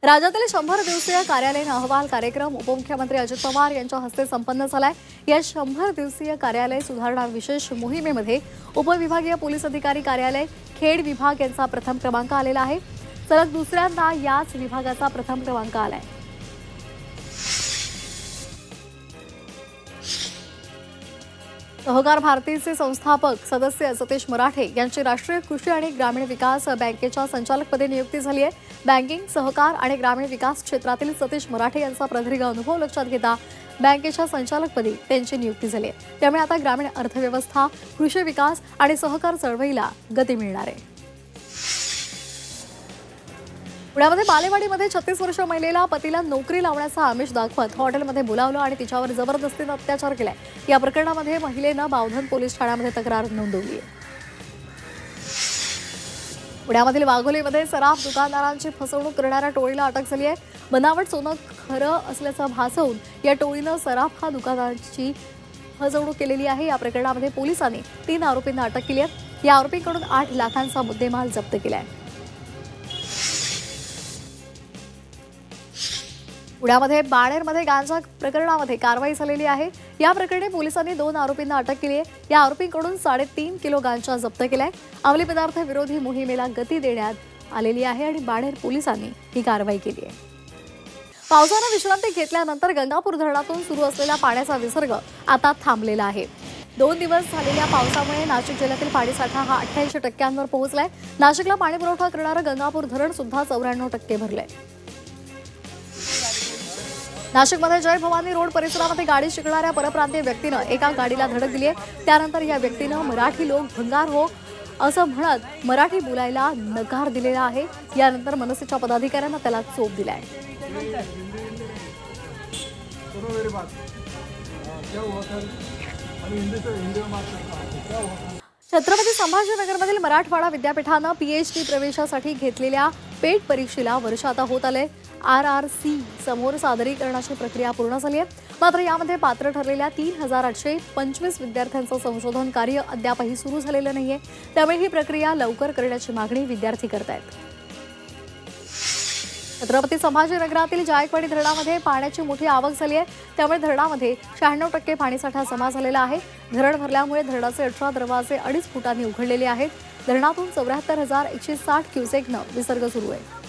राज्यातील 100 दिवसीय कार्यालयीन अहवाल कार्यक्रम उपमुख्यमंत्री अजित पवार यांच्या हस्ते संपन्न झालाय। या 100 दिवसीय कार्यालय सुधारणा विशेष मोहिमेमध्ये उपविभागीय पोलीस अधिकारी कार्यालय खेड विभाग यांचा प्रथम क्रमांक आलेला आहे। सलग दुसऱ्यांदा याच विभागाचा प्रथम क्रमांक आलाय। सहकार भारतीचे संस्थापक सदस्य सतीश मराठे यांची राष्ट्रीय कृषी आणि ग्रामीण विकास बँकेच्या संचालकपदी नियुक्ती झाली आहे। बँकिंग, सहकार आणि ग्रामीण विकास क्षेत्रातील सतीश मराठे यांचा प्रदीर्घ अनुभव लक्षात घेता बँकेच्या संचालकपदी त्यांची नियुक्ती झाली आहे। त्यामुळे आता ग्रामीण अर्थव्यवस्था, कृषी विकास आणि सहकार चळवळीला गती मिळणार आहे। पुण्यामध्ये बालेवाडीमध्ये 36 वर्षीय महिलेला पतीला नोकरी लावण्याचा आमिष दाखवत हॉटेलमध्ये बोलावलं आणि तिच्यावर जबरदस्तीने अत्याचार केलाय। या प्रकरणामध्ये महिलेनं बावधन पोलीस ठाण्यामध्ये तक्रार नोंदवली आहे। पुण्यामधील वाघोलीमध्ये सराफ दुकानदारांची फसवणूक करणाऱ्या टोळीला अटक झाली आहे। बनावट सोनं खरं असल्याचं भासवून या टोळीनं सराफ दुकानदारांची फसवणूक केलेली आहे। या प्रकरणामध्ये पोलिसांनी 3 आरोपींना अटक केली आहे। या आरोपींकडून 8 लाखांचा मुद्देमाल जप्त केला आहे। पुण्यामध्ये बाणेरमध्ये गांजा प्रकरणामध्ये कारवाई झालेली आहे। या प्रकरणी पोलिसांनी 2 आरोपींना अटक केली आहे। या आरोपींकडून 3.5 किलो गांजा जप्त केलाय। अंमली पदार्थ विरोधी मोहिमेला गती देण्यात आलेली आहे आणि बाणेर पोलिसांनी ही कारवाई केली आहे। पावसाने विश्रांती घेतल्यानंतर गंगापूर धरणातून सुरू असलेला पाण्याचा विसर्ग आता थांबलेला आहे। 2 दिवस झालेल्या पावसामुळे नाशिक जिल्ह्यातील पाणीसाठा हा 88% पोहोचलाय। नाशिकला पाणी पुरवठा करणारं गंगापूर धरण सुद्धा 94% भरलंय। नाशिकमध्ये जय भवानी रोड परिसरामध्ये गाडी शिकणाऱ्या परप्रांतीय व्यक्तीनं एका गाडीला धडक दिली आहे। त्यानंतर या व्यक्तीनं मराठी लोक भंगार हो असं म्हणत मराठी बोलायला नकार दिलेला आहे। यानंतर मनसेच्या पदाधिकाऱ्यांना त्याला चोप दिलाय। छत्रपती संभाजीनगरमधील मराठवाडा विद्यापीठानं PhD प्रवेशासाठी घेतलेल्या पेट परीक्षेला वर्ष आता होत आले। RRC समोर सादरीकरणाची प्रक्रिया पूर्ण झाली आहे। मात्र यामध्ये पात्र ठरलेल्या 3825 विद्यार्थ्यांचं संशोधन कार्य अद्यापही सुरू झालेलं नाहीये। त्यामुळे ही प्रक्रिया लवकर करण्याची मागणी विद्यार्थी करतायत। छत्रपती संभाजीनगरातील जायकवाडी धरणामध्ये पाण्याची मोठी आवक झाली आहे। त्यामुळे धरणामध्ये 96% पाणीसाठा जमा झालेला आहे। धरण भरल्यामुळे धरणाचे 18 दरवाजे 2.5 फुटांनी उघडलेले आहेत। धरणातून 74,160 क्युसेकनं विसर्ग सुरू आहे।